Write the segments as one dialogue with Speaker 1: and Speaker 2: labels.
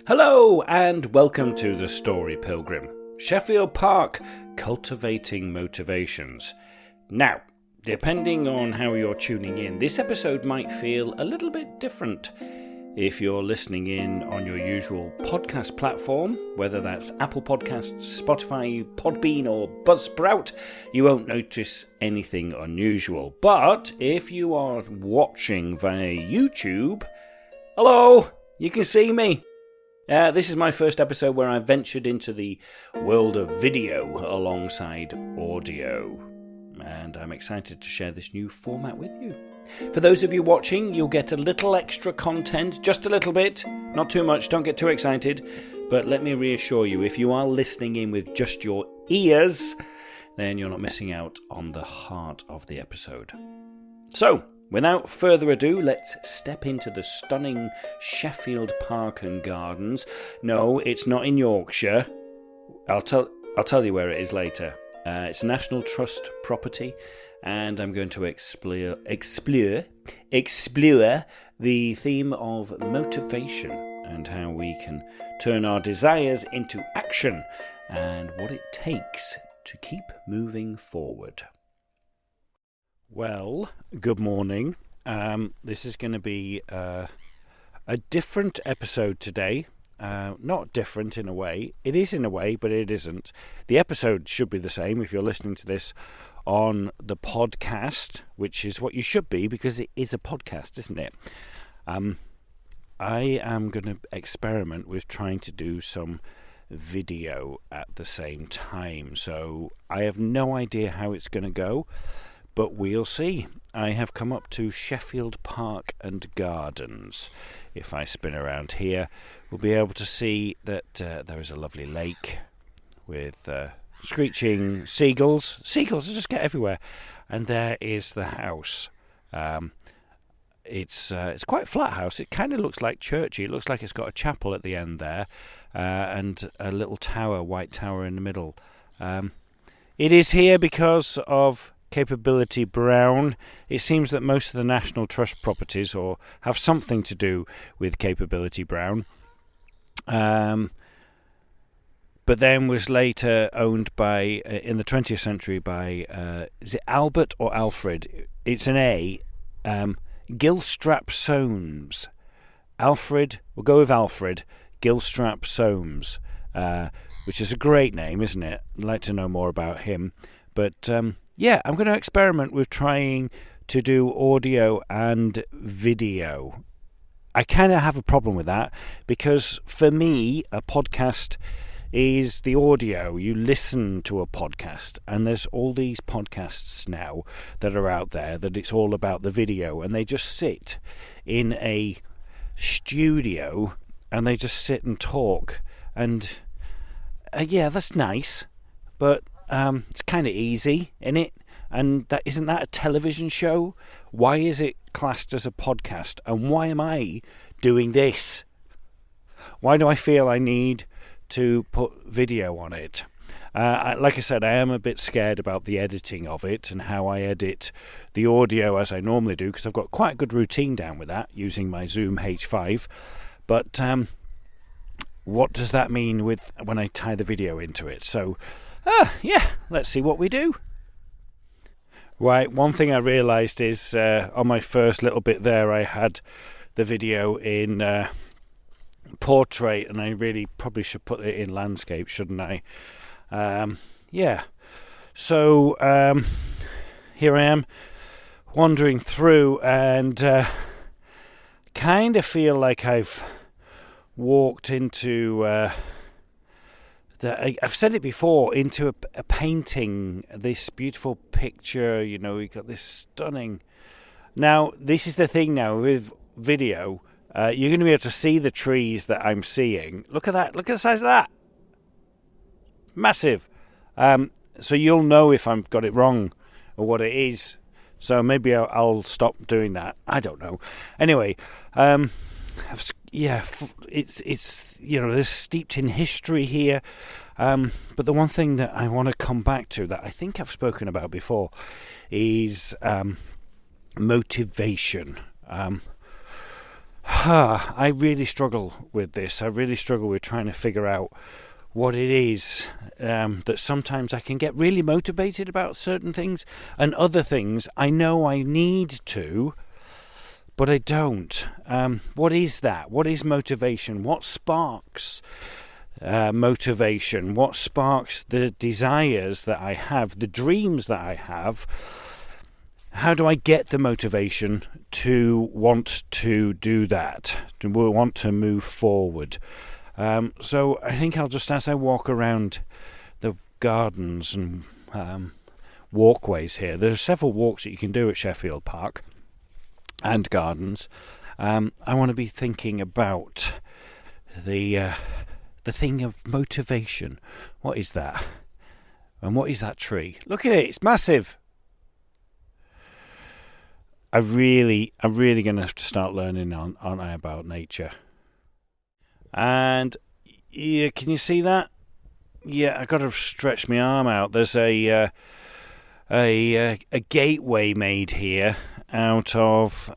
Speaker 1: Hello and welcome to The Story Pilgrim, Sheffield Park, Cultivating Motivations. Now, depending on how you're tuning in, this episode might feel a little bit different. If you're listening in on your usual podcast platform, whether that's Apple Podcasts, Spotify, Podbean or Buzzsprout, you won't notice anything unusual. But if you are watching via YouTube, hello, you can see me. This is my first episode where I ventured into the world of video alongside audio, and I'm excited to share this new format with you. For those of you watching, you'll get a little extra content, just a little bit, not too much, don't get too excited, but let me reassure you, if you are listening in with just your ears, then you're not missing out on the heart of the episode. So, without further ado, let's step into the stunning Sheffield Park and Gardens. No, it's not in Yorkshire. I'll tell you where it is later. It's a National Trust property, and I'm going to explore the theme of motivation and how we can turn our desires into action and what it takes to keep moving forward. Well, good morning. This is going to be a different episode today. Not different in a way. It is in a way, but it isn't. The episode should be the same if you're listening to this on the podcast, which is what you should be because it is a podcast, isn't it? I am going to experiment with trying to do some video at the same time. So I have no idea how it's going to go, but we'll see. I have come up to Sheffield Park and Gardens. If I spin around here, we'll be able to see that there is a lovely lake with screeching seagulls. Seagulls just get everywhere. And there is the house. It's quite a flat house. It kind of looks like churchy. It looks like it's got a chapel at the end there and a little tower, white tower in the middle. It is here because of Capability Brown. It seems that most of the National Trust properties or have something to do with Capability Brown, but then was later owned by in the 20th century by is it Albert or Alfred? It's an A. Gilstrap Soames. Alfred. We'll go with Alfred Gilstrap Soames, which is a great name, isn't it? I'd like to know more about him, but. Yeah, I'm going to experiment with trying to do audio and video. I kind of have a problem with that because for me, a podcast is the audio. You listen to a podcast, and there's all these podcasts now that are out there that it's all about the video, and they just sit in a studio and they just sit and talk. And yeah, that's nice, but it's kind of easy, isn't it? And isn't that a television show? Why is it classed as a podcast? And why am I doing this? Why do I feel I need to put video on it? Like I said, I am a bit scared about the editing of it and how I edit the audio as I normally do, because I've got quite a good routine down with that using my Zoom H5. But what does that mean when I tie the video into it? So yeah, let's see what we do. Right, one thing I realised is on my first little bit there, I had the video in portrait, and I really probably should put it in landscape, shouldn't I? Yeah. So here I am wandering through, and kind of feel like I've walked into. I've said it before, into a painting, this beautiful picture, you know, you've got this stunning... Now, this is the thing now with video, you're going to be able to see the trees that I'm seeing. Look at that, look at the size of that. Massive. So you'll know if I've got it wrong or what it is. So maybe I'll stop doing that. I don't know. Anyway, yeah, it's you know, there's steeped in history here, but the one thing that I want to come back to that I think I've spoken about before is motivation. I really struggle with this. I really struggle with trying to figure out what it is that sometimes I can get really motivated about certain things, and other things I know I need to, but I don't. What is that? What is motivation? What sparks motivation? What sparks the desires that I have, the dreams that I have? How do I get the motivation to want to do that, to want to move forward? So I think I'll just, as I walk around the gardens and walkways here, there are several walks that you can do at Sheffield Park and Gardens. I want to be thinking about the thing of motivation. What is that? And what is that tree? Look at it, it's massive. I'm really going to have to start learning, aren't I, about nature. And yeah, can you see that? Yeah, I got to stretch my arm out. There's a gateway made here out of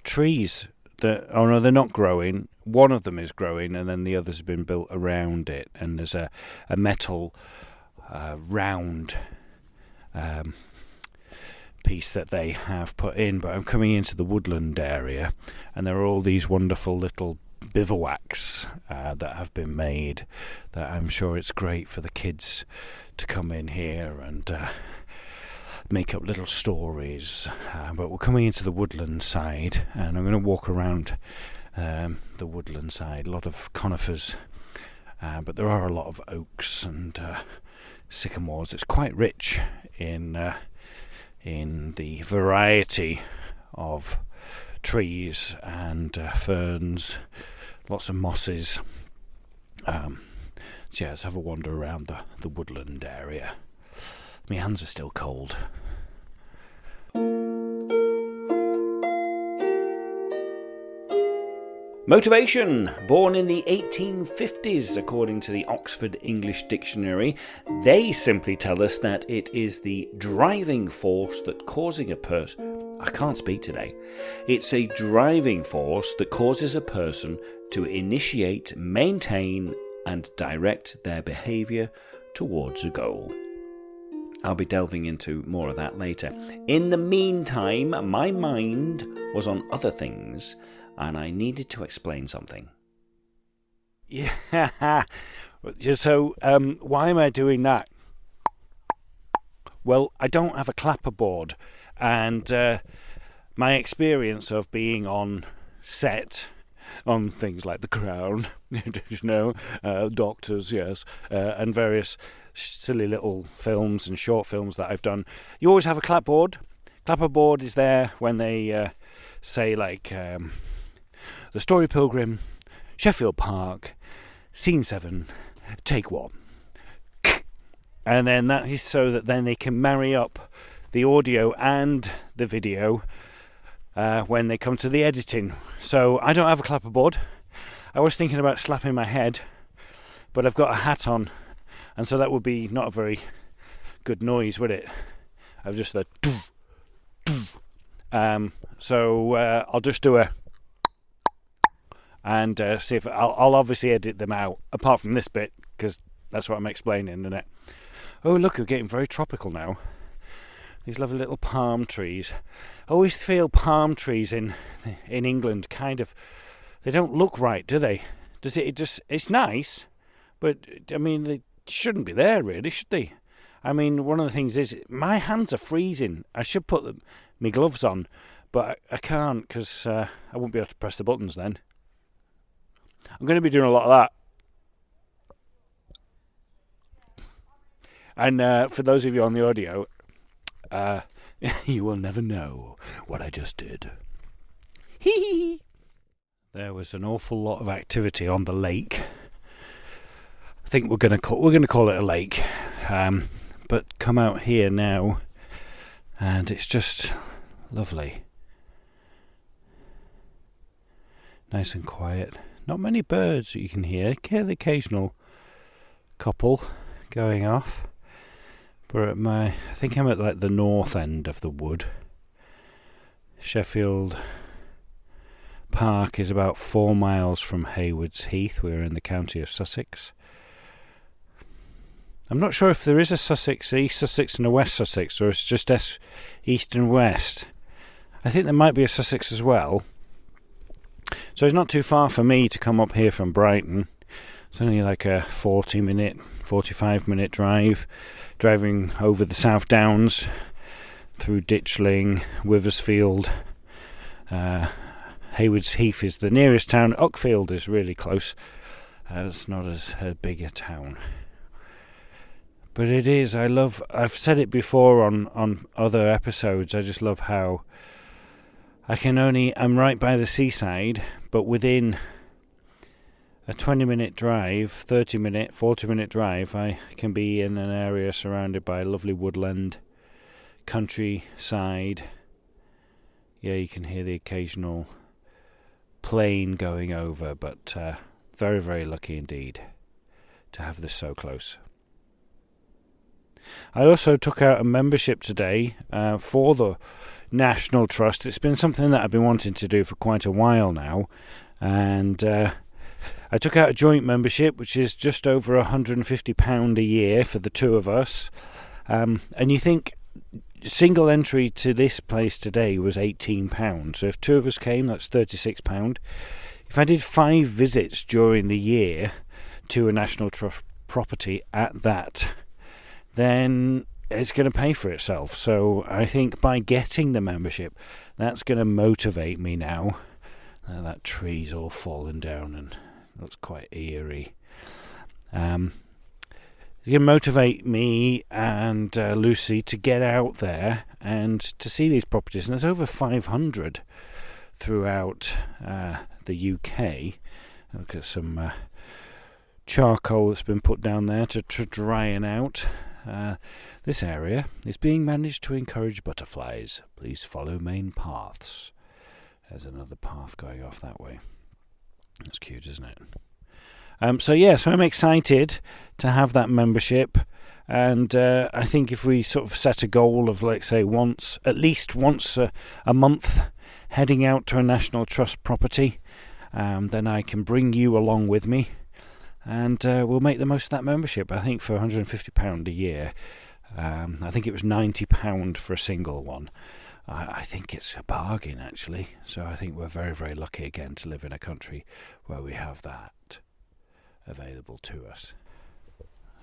Speaker 1: trees that, oh no, they're not growing. One of them is growing, and then the others have been built around it. And there's a metal round piece that they have put in. But I'm coming into the woodland area, and there are all these wonderful little bivouacs that have been made, that I'm sure it's great for the kids to come in here and make up little stories. But we're coming into the woodland side, and I'm going to walk around the woodland side. A lot of conifers, but there are a lot of oaks and sycamores. It's quite rich in the variety of trees and ferns, lots of mosses. So yeah, let's have a wander around the woodland area. My hands are still cold. Motivation, born in the 1850s, according to the Oxford English Dictionary. They simply tell us that it is the driving force that causing a person... I can't speak today. It's a driving force that causes a person to initiate, maintain, and direct their behaviour towards a goal. I'll be delving into more of that later. In the meantime, my mind was on other things, and I needed to explain something. Yeah. So, why am I doing that? Well, I don't have a clapperboard, and my experience of being on set on things like The Crown, Doctors, yes, and various silly little films and short films that I've done, you always have a clapboard. Clapperboard is there when they say, like, The Story Pilgrim, Sheffield Park, Scene 7, Take 1. And then that is so that then they can marry up the audio and the video when they come to the editing. So I don't have a clapperboard. I was thinking about slapping my head, but I've got a hat on, and so that would be not a very good noise, would it? I've just the doof, doof. So I'll just do a and see if I'll obviously edit them out, apart from this bit, because that's what I'm explaining, isn't it? Oh, look, we're getting very tropical now. These lovely little palm trees. I always feel palm trees in England kind of, they don't look right, do they? Does it just, it's nice, but I mean, they shouldn't be there really, should they? I mean, one of the things is, my hands are freezing. I should put my gloves on, but I can't, because I won't be able to press the buttons then. I'm going to be doing a lot of that. And for those of you on the audio, you will never know what I just did. Hee. There was an awful lot of activity on the lake. I think we're going to call it a lake. But come out here now, and it's just lovely, nice and quiet. Not many birds that you can hear. The occasional couple going off. But I think I'm at like the north end of the wood. Sheffield Park is about 4 miles from Haywards Heath. We're in the county of Sussex. I'm not sure if there is a Sussex, East Sussex and a West Sussex, or it's just East and West. I think there might be a Sussex as well. So it's not too far for me to come up here from Brighton. It's only like a 45-minute drive, driving over the South Downs, through Ditchling, Withersfield. Haywards Heath is the nearest town. Uckfield is really close. It's not as big a town. But it is, I've said it before on other episodes, I just love how I'm right by the seaside, but within a 20-minute drive, 30-minute, 40-minute drive, I can be in an area surrounded by lovely woodland, countryside. Yeah, you can hear the occasional plane going over, but very, very lucky indeed to have this so close. I also took out a membership today for the National Trust. It's been something that I've been wanting to do for quite a while now, and I took out a joint membership, which is just over £150 a year for the two of us. And you think single entry to this place today was £18. So if two of us came, that's £36. If I did 5 visits during the year to a National Trust property at that, then it's going to pay for itself. So I think by getting the membership, that's going to motivate me now. That tree's all fallen down and looks quite eerie. It's going to motivate me and Lucy to get out there and to see these properties. And there's over 500 throughout the UK. Look at some charcoal that's been put down there to drying out. This area is being managed to encourage butterflies. Please follow main paths. There's another path going off that way. That's cute, isn't it? So I'm excited to have that membership, and I think if we sort of set a goal of, like, say, at least once a month, heading out to a National Trust property, then I can bring you along with me, and we'll make the most of that membership. I think for £150 a year, I think it was £90 for a single one. I think it's a bargain, actually. So I think we're very, very lucky again to live in a country where we have that available to us.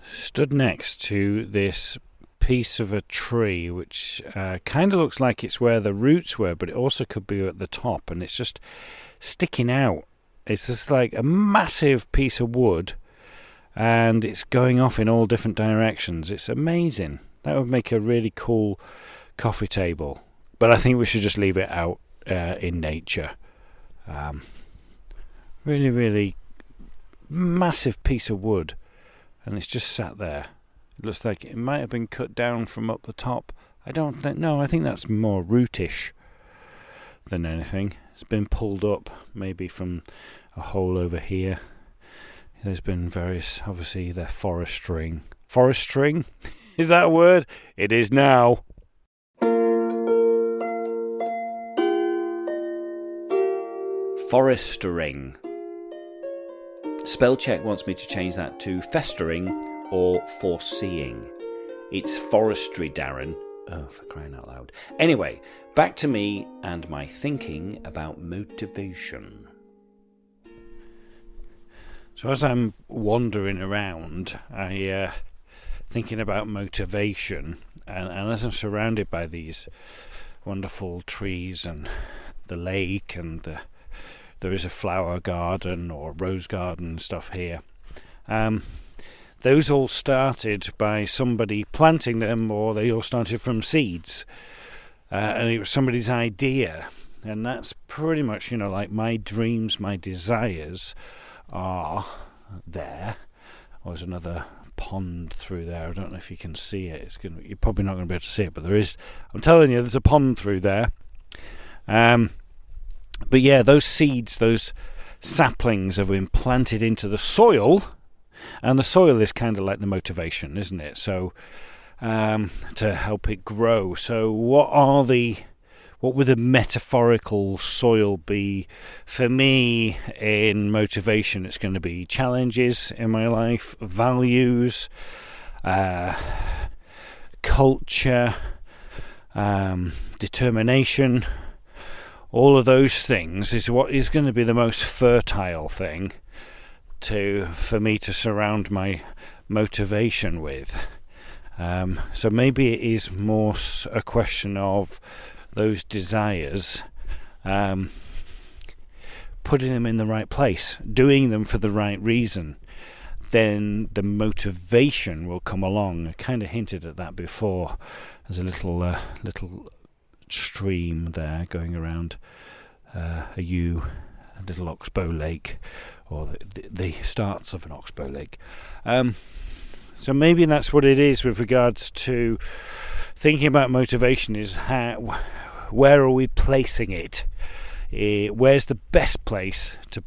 Speaker 1: Stood next to this piece of a tree, which kind of looks like it's where the roots were, but it also could be at the top, and it's just sticking out. It's just like a massive piece of wood, and it's going off in all different directions. It's amazing. That would make a really cool coffee table. But I think we should just leave it out in nature. Really, really massive piece of wood, and it's just sat there. It looks like it might have been cut down from up the top. I think that's more rootish than anything. It's been pulled up, maybe from a hole over here. There's been various, obviously, they're forestering. Forestering? Is that a word? It is now. Forestering. Spellcheck wants me to change that to festering or foreseeing. It's forestry, Darren. Oh, for crying out loud. Anyway, back to me and my thinking about motivation. So as I'm wandering around, I thinking about motivation, and as I'm surrounded by these wonderful trees and the lake, and there is a flower garden or rose garden and stuff here. Those all started by somebody planting them, or they all started from seeds. And it was somebody's idea. And that's pretty much, like my dreams, my desires are there. There's another pond through there. I don't know if you can see it. You're probably not going to be able to see it, but there is. I'm telling you, there's a pond through there. But yeah, those seeds, those saplings have been planted into the soil, and the soil is kind of like the motivation, isn't it? So to help it grow. So what what would the metaphorical soil be for me in motivation? It's going to be challenges in my life, values, culture, determination. All of those things is what is going to be the most fertile thing for me to surround my motivation with. So maybe it is more a question of those desires, putting them in the right place, doing them for the right reason. Then the motivation will come along. I kind of hinted at that before. There's a little stream there going around a little oxbow lake, or the starts of an oxbow lake. So maybe that's what it is with regards to thinking about motivation, is where are we placing it? Where's the best place to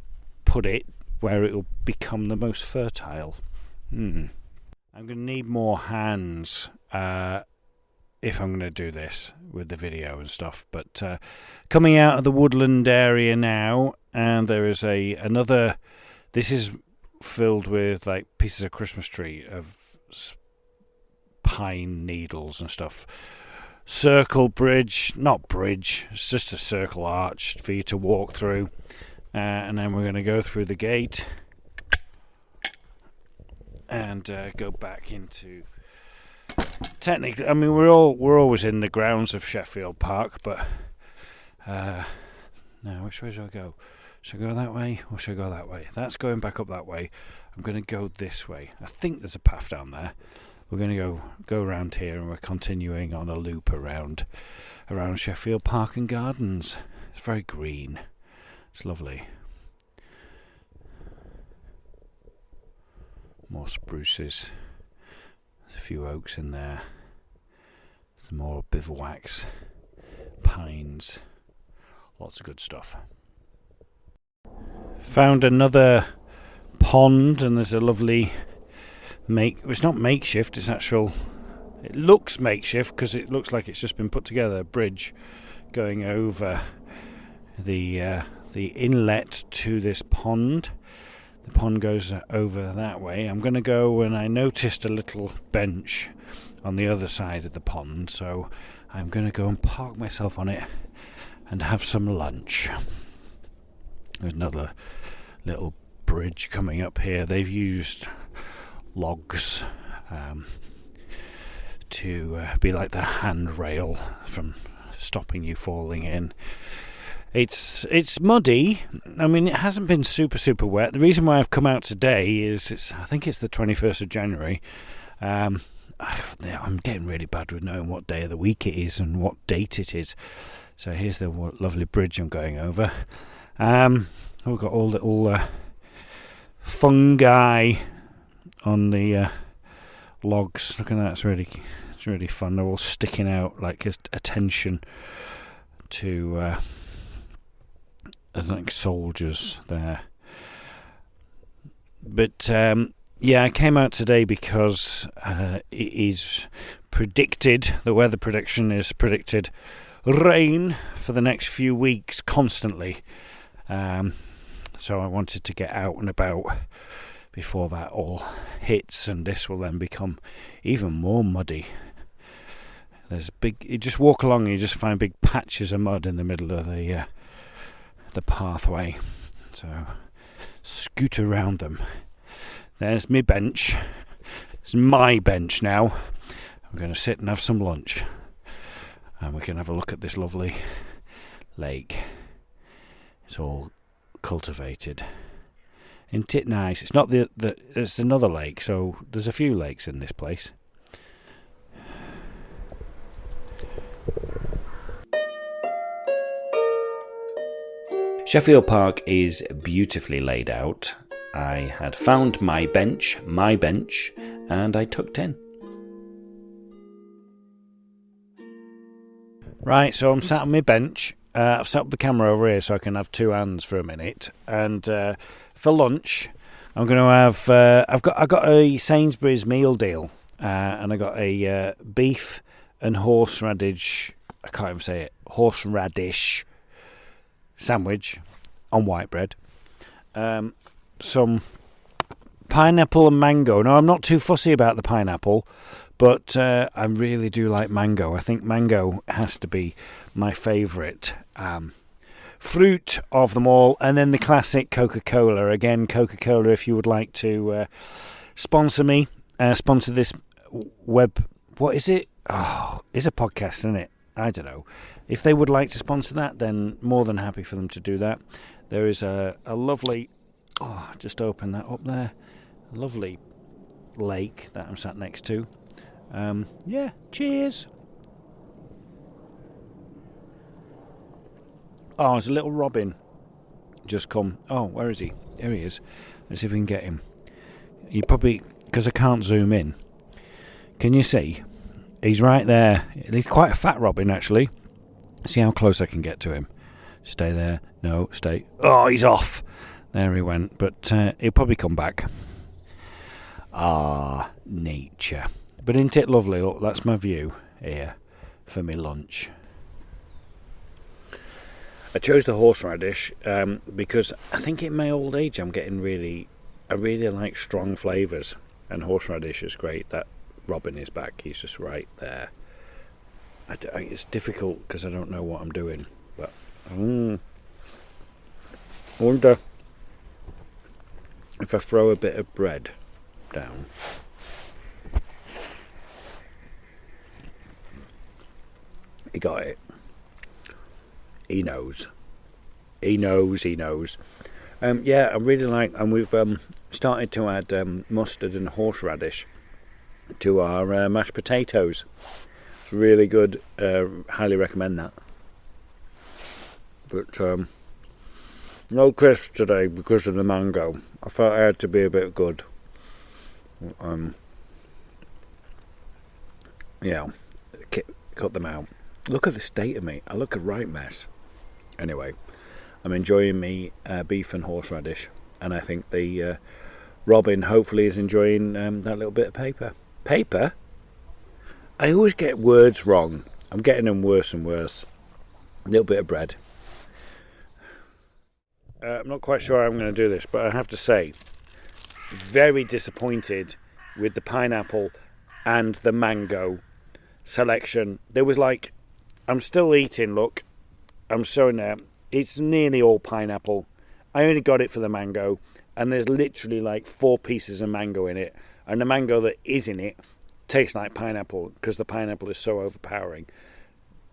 Speaker 1: put it where it will become the most fertile? I'm going to need more hands if I'm going to do this with the video and stuff. But coming out of the woodland area now, and there is another. This is filled with like pieces of Christmas tree of pine needles and stuff. Circle bridge, not bridge, it's just a circle arch for you to walk through, and then we're going to go through the gate and go back into. Technically, I mean, we're always in the grounds of Sheffield Park, but now which way should I go? Should I go that way or should I go that way? That's going back up that way. I'm going to go this way. I think there's a path down there. We're going to go around here, and we're continuing on a loop around Sheffield Park and Gardens. It's very green. It's lovely. More spruces. There's a few oaks in there. Some more bivouacs, pines. Lots of good stuff. Found another pond, and there's a lovely it's not makeshift, it's actual. It looks makeshift because it looks like it's just been put together. A bridge going over the inlet to this pond. The pond goes over that way. I'm going to go, and I noticed a little bench on the other side of the pond, so I'm going to go and park myself on it and have some lunch. There's another little bridge coming up here. They've used logs to be like the handrail from stopping you falling in. It's muddy. I mean, it hasn't been super wet. The reason why I've come out today is I think it's the 21st of January. I'm getting really bad with knowing what day of the week it is and what date it is. So here's the lovely bridge I'm going over. We've got all little fungi on the logs. Look at that, it's really fun. They're all sticking out like attention to like soldiers there. But I came out today because it is predicted, the weather prediction is predicted rain for the next few weeks constantly. So I wanted to get out and about before that all hits, and this will then become even more muddy. You just walk along and you just find big patches of mud in the middle of the pathway. So scoot around them. There's my bench. It's my bench now. I'm going to sit and have some lunch, and we can have a look at this lovely lake. It's all cultivated. Isn't it nice? It's not it's another lake, so there's a few lakes in this place. Sheffield Park is beautifully laid out. I had found my bench, and I tucked in. Right, so I'm sat on my bench. I've set up the camera over here so I can have two hands for a minute. And for lunch, I'm going to have. I got a Sainsbury's meal deal, and I got a beef and horseradish I can't even say it, horseradish sandwich on white bread. Some pineapple and mango. Now, I'm not too fussy about the pineapple, but I really do like mango. I think mango has to be my favourite fruit of them all. And then the classic Coca-Cola. Again, Coca-Cola, if you would like to sponsor me, sponsor this web... What is it? Oh, it's a podcast, isn't it? I don't know. If they would like to sponsor that, then more than happy for them to do that. There is a lovely... Oh, just open that up there. A lovely lake that I'm sat next to. Yeah, cheers. Oh, there's a little robin just come. Oh, where is he? There he is. Let's see if we can get him. You probably... Because I can't zoom in. Can you see? He's right there. He's quite a fat robin, actually. See how close I can get to him. Stay there. No, stay. Oh, he's off. There he went. But he'll probably come back. Ah, nature. But isn't it lovely? Look, that's my view here for my lunch. I chose the horseradish because I think in my old age I really like strong flavours. And horseradish is great. That robin is back. He's just right there. It's difficult because I don't know what I'm doing. But I wonder if I throw a bit of bread down. He got it. He knows. He knows. Yeah, I really like, and we've started to add mustard and horseradish to our mashed potatoes. It's really good. Highly recommend that. But no crisps today because of the mango. I felt I had to be a bit good. Yeah, cut them out. Look at the state of me. I look a right mess. Anyway, I'm enjoying me beef and horseradish, and I think the robin hopefully is enjoying that little bit of paper. Paper? I always get words wrong. I'm getting them worse and worse. A little bit of bread. I'm not quite sure how I'm going to do this, but I have to say, very disappointed with the pineapple and the mango selection. There was like, I'm still eating, look, I'm showing there, it's nearly all pineapple. I only got it for the mango, and there's literally like 4 pieces of mango in it, and the mango that is in it tastes like pineapple because the pineapple is so overpowering.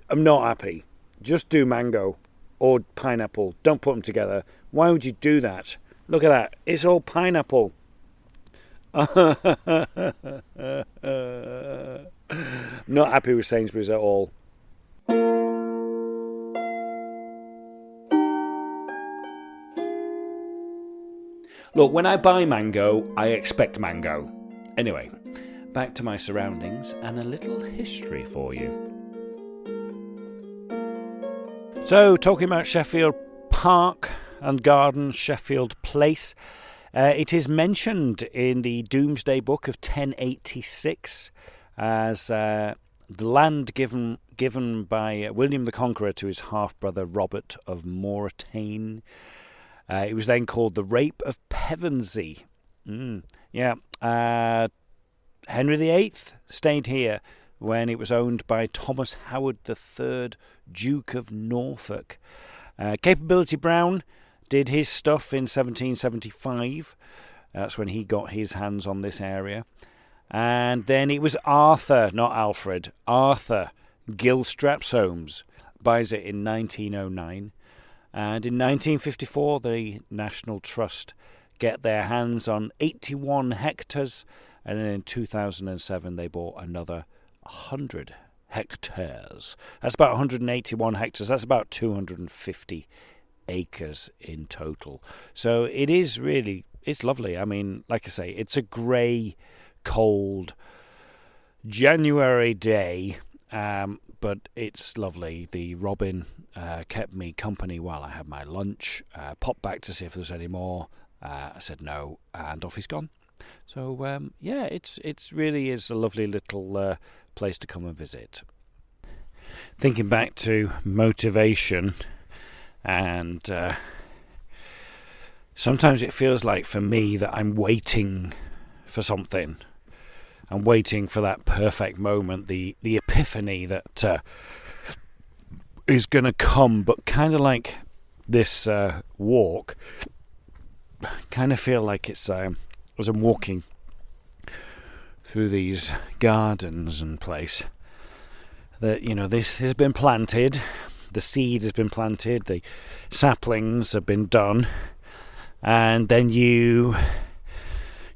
Speaker 1: I'm not happy. Just do mango or pineapple. Don't put them together. Why would you do that? Look at that. It's all pineapple. Not happy with Sainsbury's at all. Look, when I buy mango, I expect mango. Anyway, back to my surroundings and a little history for you. So, talking about Sheffield Park and Garden, Sheffield Place, it is mentioned in the Domesday Book of 1086 as the land given by William the Conqueror to his half-brother Robert of Mortain. It was then called the Rape of Pevensey. Henry VIII stayed here when it was owned by Thomas Howard III, Duke of Norfolk. Capability Brown did his stuff in 1775. That's when he got his hands on this area. And then it was Arthur, not Alfred, Arthur Gilstrap Soames buys it in 1909. And in 1954, the National Trust get their hands on 81 hectares. And then in 2007, they bought another 100 hectares. That's about 181 hectares. That's about 250 acres in total. So it is really, it's lovely. I mean, like I say, it's a grey, cold January day, but it's lovely. The robin kept me company while I had my lunch. Popped back to see if there's any more. I said no, and off he's gone. So it's really is a lovely little place to come and visit. thinking back to motivation, and sometimes it feels like for me that I'm waiting for something. I'm waiting for that perfect moment, the epiphany that is going to come. But kind of like this walk, I kind of feel like it's as I'm walking through these gardens and place, that, you know, this has been planted, the seed has been planted, the saplings have been done, and then you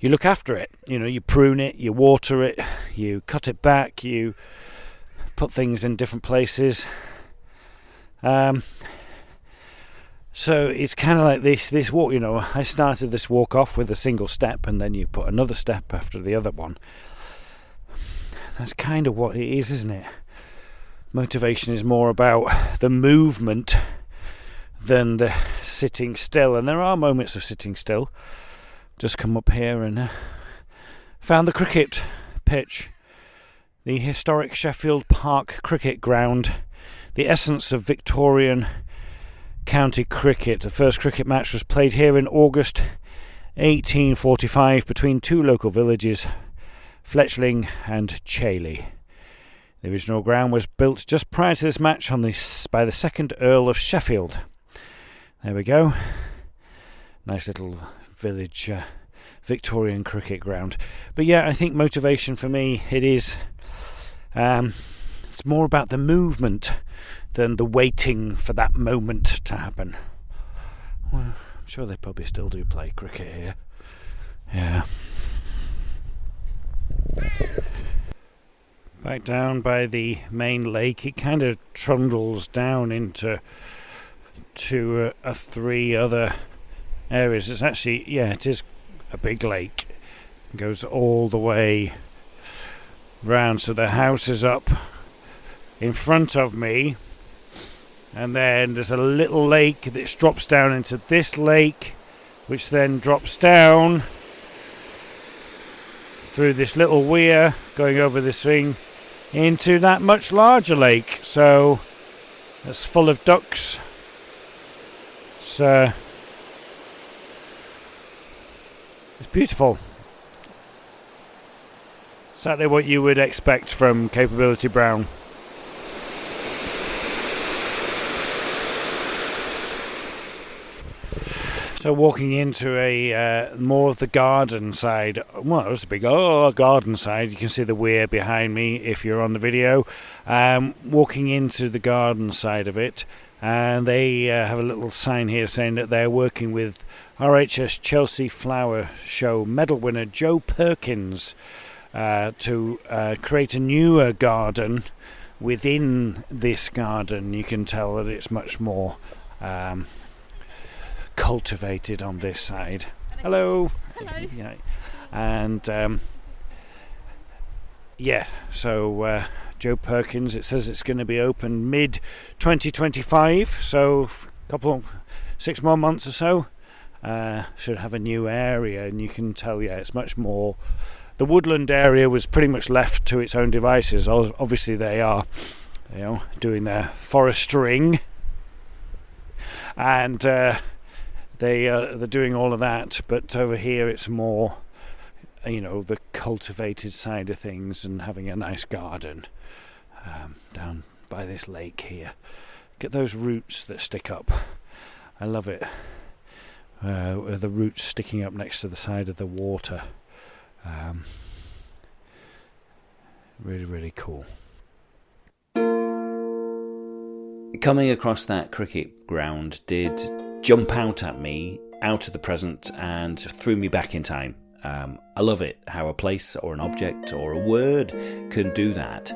Speaker 1: look after it. You know, you prune it, you water it, you cut it back, you put things in different places. So it's kind of like this walk. You know, I started this walk off with a single step, and then you put another step after the other one. That's kind of what it is, isn't it? Motivation is more about the movement than the sitting still. And there are moments of sitting still. Just come up here and found the cricket pitch, the historic Sheffield Park cricket ground, the essence of Victorian county cricket. The first cricket match was played here in August 1845 between two local villages, Fletchling and Chailey. The original ground was built just prior to this match by the second Earl of Sheffield. There we go. Nice little village Victorian cricket ground. But yeah, I think motivation for me, it is it's more about the movement than the waiting for that moment to happen. Well, I'm sure they probably still do play cricket here. Yeah. Back down by the main lake, it kind of trundles down into three other areas. It's actually, yeah, it is a big lake. It goes all the way round. So the house is up in front of me, and then there's a little lake that drops down into this lake, which then drops down through this little weir going over this thing into that much larger lake. So that's full of ducks. So it's beautiful. Exactly what you would expect from Capability Brown. So walking into a more of the garden side. Well, it was a big garden side. You can see the weir behind me if you're on the video. Walking into the garden side of it, and they have a little sign here saying that they're working with RHS Chelsea Flower Show medal winner Joe Perkins to create a newer garden within this garden. You can tell that it's much more cultivated on this side. Hello. Yeah. And so Joe Perkins, it says it's going to be open mid 2025, so a couple of 6 more months or so. Should have a new area, and you can tell, yeah, it's much more. The woodland area was pretty much left to its own devices. Obviously they are, doing their forestering, and they're doing all of that, but over here it's more, the cultivated side of things and having a nice garden down by this lake here. Get those roots that stick up. I love it. The roots sticking up next to the side of the water. Really, really cool. Coming across that cricket ground did jump out at me, out of the present, and threw me back in time. I love it, how a place or an object or a word can do that.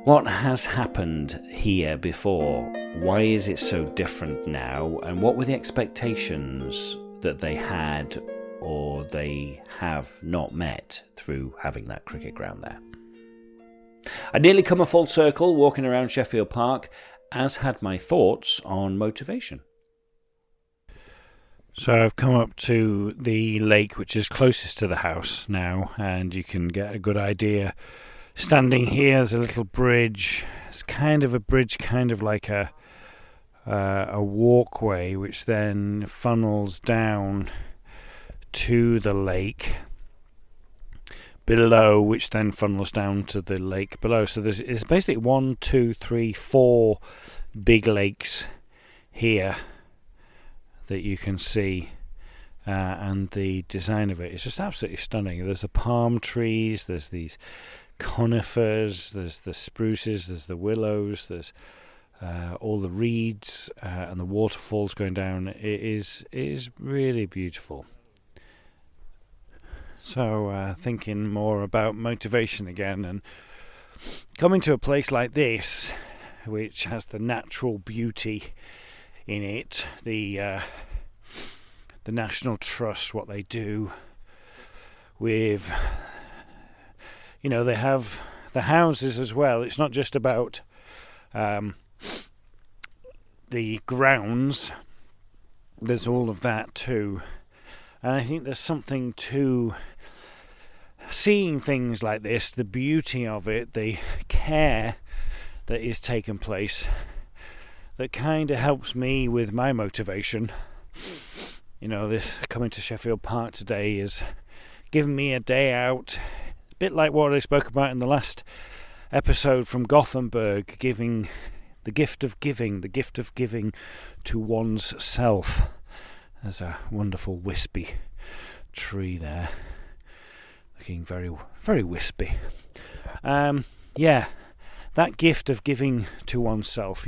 Speaker 1: What has happened here before? Why is it so different now? And what were the expectations that they had or they have not met through having that cricket ground there? I nearly come a full circle walking around Sheffield Park, as had my thoughts on motivation. So I've come up to the lake which is closest to the house now, and you can get a good idea standing here. There's a little bridge. It's kind of a bridge, kind of like a walkway, which then funnels down to the lake below, which then funnels down to the lake below. So it's basically 1, 2, 3, 4 big lakes here that you can see, and the design of it is just absolutely stunning. There's the palm trees, there's these conifers, there's the spruces, there's the willows, there's all the reeds, and the waterfalls going down. It is really beautiful. So thinking more about motivation again, and coming to a place like this, which has the natural beauty in it, the National Trust, what they do with, they have the houses as well. It's not just about the grounds. There's all of that too. And I think there's something to seeing things like this, the beauty of it, the care that is taking place, that kind of helps me with my motivation. This coming to Sheffield Park today is giving me a day out, a bit like what I spoke about in the last episode from Gothenburg, giving the gift of giving to one's self. There's a wonderful wispy tree there, looking very, very wispy. That gift of giving to oneself.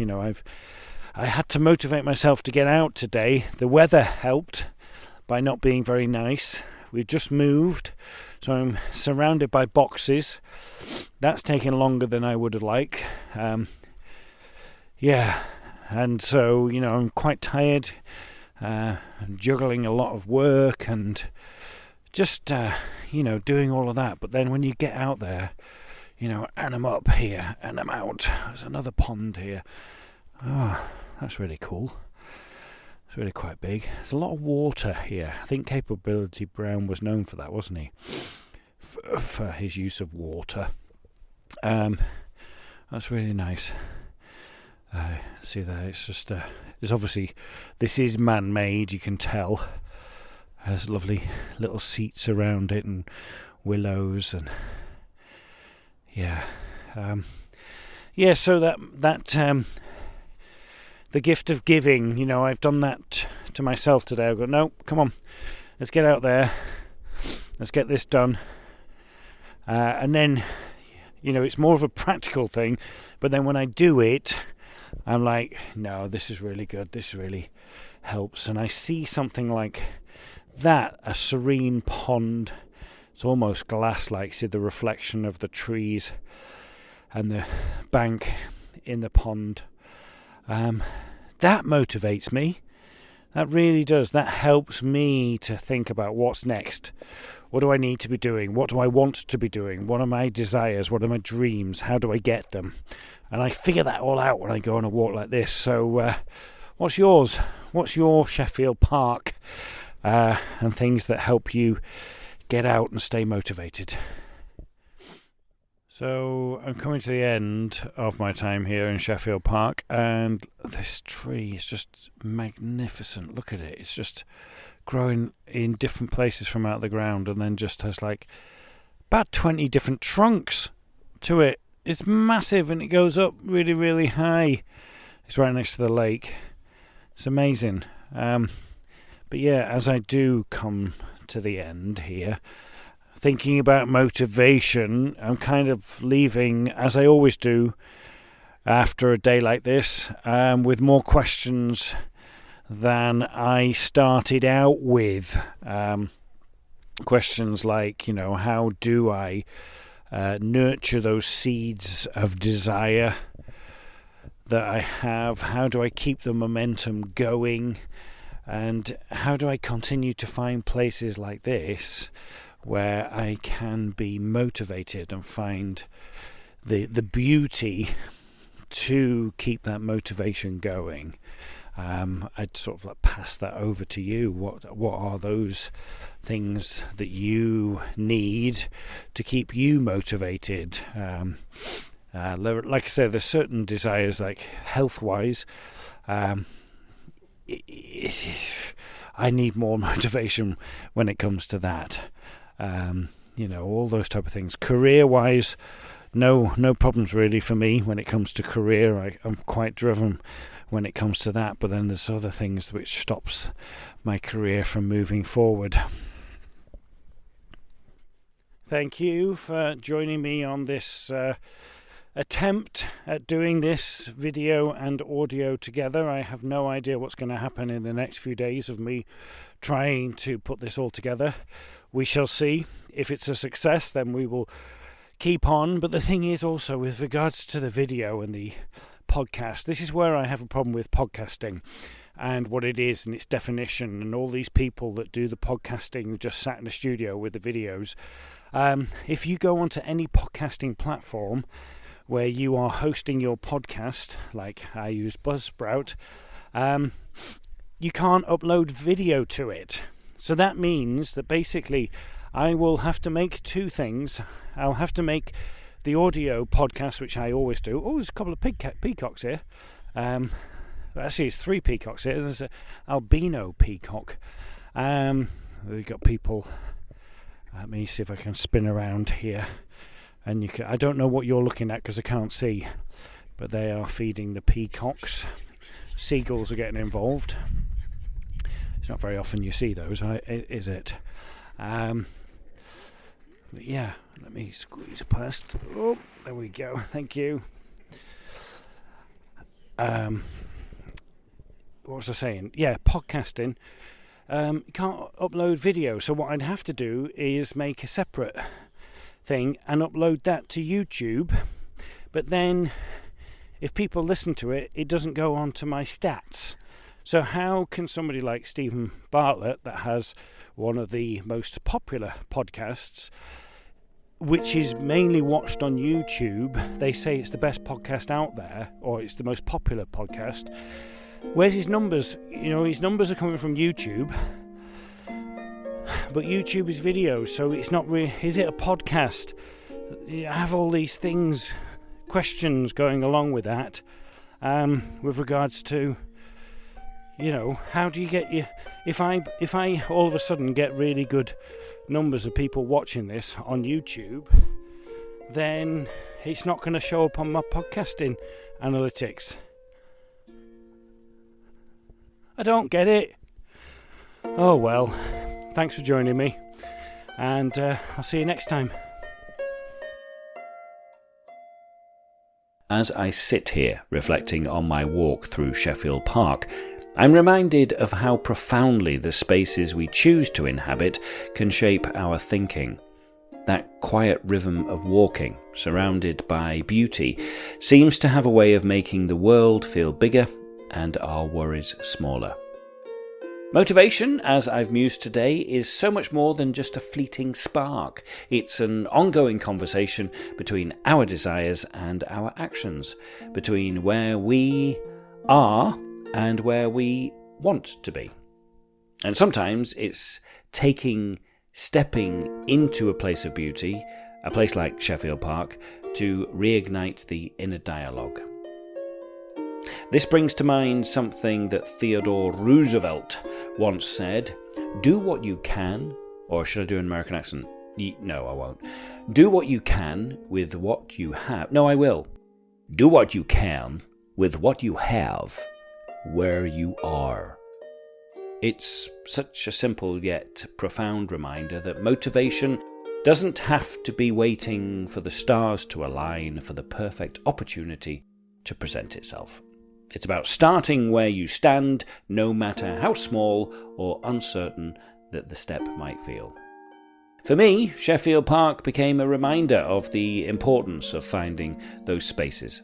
Speaker 1: I had to motivate myself to get out today. The weather helped by not being very nice. We've just moved, so I'm surrounded by boxes. That's taken longer than I would have liked. And so I'm quite tired. Juggling a lot of work and just doing all of that. But then when you get out there, and I'm up here and I'm out, there's another pond here. Oh, that's really cool. It's really quite big. There's a lot of water here. I think Capability Brown was known for that, wasn't he? For his use of water. That's really nice. See there, it's just it's obviously, this is man-made, you can tell. There's lovely little seats around it and willows, and so that the gift of giving, I've done that to myself today. I've got, no, come on, let's get out there, let's get this done, and then it's more of a practical thing, but then when I do it, I'm like, no, this is really good, this really helps. And I see something like that, a serene pond, it's almost glass-like, see the reflection of the trees and the bank in the pond. That motivates me, that really does. That helps me to think about what's next. What do I need to be doing? What do I want to be doing? What are my desires? What are my dreams? How do I get them? And I figure that all out when I go on a walk like this. So what's yours? What's your Sheffield Park and things that help you get out and stay motivated? So I'm coming to the end of my time here in Sheffield Park, and this tree is just magnificent. Look at it. It's just growing in different places from out of the ground, and then just has like about 20 different trunks to it. It's massive, and it goes up really, really high. It's right next to the lake. It's amazing. But yeah, as I do come to the end here, thinking about motivation, I'm kind of leaving, as I always do, after a day like this, with more questions than I started out with. Questions like, how do I nurture those seeds of desire that I have? How do I keep the momentum going? And how do I continue to find places like this where I can be motivated and find the beauty to keep that motivation going? I'd sort of like pass that over to you. What are those things that you need to keep you motivated? Like I said, there's certain desires, like health-wise. I need more motivation when it comes to that. All those type of things. Career-wise, no problems really for me when it comes to career. I'm quite driven when it comes to that, but then there's other things which stops my career from moving forward. Thank you for joining me on this attempt at doing this video and audio together. I have no idea what's going to happen in the next few days of me trying to put this all together. We shall see. If it's a success, then we will keep on. But the thing is also, with regards to the video and the podcast, this is where I have a problem with podcasting and what it is and its definition, and all these people that do the podcasting just sat in the studio with the videos. If you go onto any podcasting platform where you are hosting your podcast, like I use Buzzsprout, you can't upload video to it. So that means that basically I will have to make two things. I'll have to make the audio podcast, which I always do. Oh, there's a couple of peacocks here. Actually, it's 3 peacocks here. There's an albino peacock. We've got people. Let me see if I can spin around here. And you can. I don't know what you're looking at because I can't see. But they are feeding the peacocks. Seagulls are getting involved. It's not very often you see those, is it? But yeah, let me squeeze past. Oh, there we go. Thank you. What was I saying? Yeah, podcasting. You can't upload video, so what I'd have to do is make a separate thing and upload that to YouTube. But then, if people listen to it, it doesn't go on to my stats. So how can somebody like Stephen Bartlett, that has one of the most popular podcasts, which is mainly watched on YouTube, they say it's the best podcast out there, or it's the most popular podcast. Where's his numbers? His numbers are coming from YouTube, but YouTube is video, so it's not really. Is it a podcast? I have all these things, questions going along with that, with regards to, how do you get your? If I all of a sudden get really good numbers of people watching this on YouTube, then it's not going to show up on my podcasting analytics. I don't get it. Oh well, thanks for joining me, and I'll see you next time.
Speaker 2: As I sit here reflecting on my walk through Sheffield Park, I'm reminded of how profoundly the spaces we choose to inhabit can shape our thinking. That quiet rhythm of walking, surrounded by beauty, seems to have a way of making the world feel bigger and our worries smaller. Motivation, as I've mused today, is so much more than just a fleeting spark. It's an ongoing conversation between our desires and our actions, between where we are and where we want to be. And sometimes it's stepping into a place of beauty, a place like Sheffield Park, to reignite the inner dialogue. This brings to mind something that Theodore Roosevelt once said: do what you can, or should I do an American accent? No, I won't. Do what you can with what you have. No, I will. Do what you can with what you have, where you are. It's such a simple yet profound reminder that motivation doesn't have to be waiting for the stars to align for the perfect opportunity to present itself. It's about starting where you stand, no matter how small or uncertain that the step might feel. For me, Sheffield Park became a reminder of the importance of finding those spaces,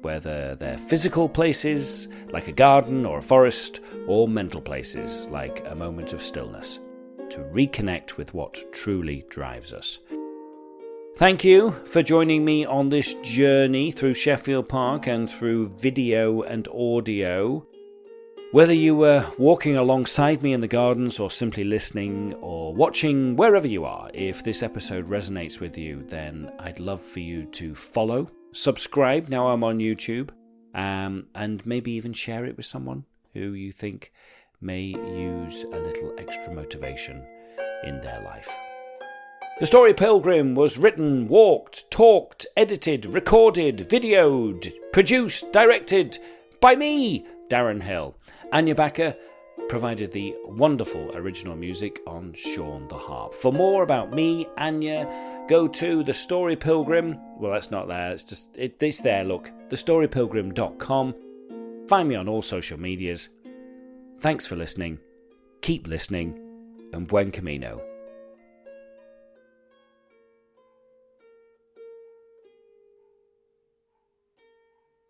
Speaker 2: whether they're physical places like a garden or a forest, or mental places like a moment of stillness, to reconnect with what truly drives us. Thank you for joining me on this journey through Sheffield Park and through video and audio. Whether you were walking alongside me in the gardens or simply listening or watching wherever you are, if this episode resonates with you, then I'd love for you to follow, subscribe, now I'm on YouTube, and maybe even share it with someone who you think may use a little extra motivation in their life. The Story Pilgrim was written, walked, talked, edited, recorded, videoed, produced, directed by me, Darren Hill. Anya Backer provided the wonderful original music on Sean the Harp. For more about me, Anya, go to The Story Pilgrim. Well, that's not there. It's there, look. thestorypilgrim.com. Find me on all social medias. Thanks for listening. Keep listening. And buen camino.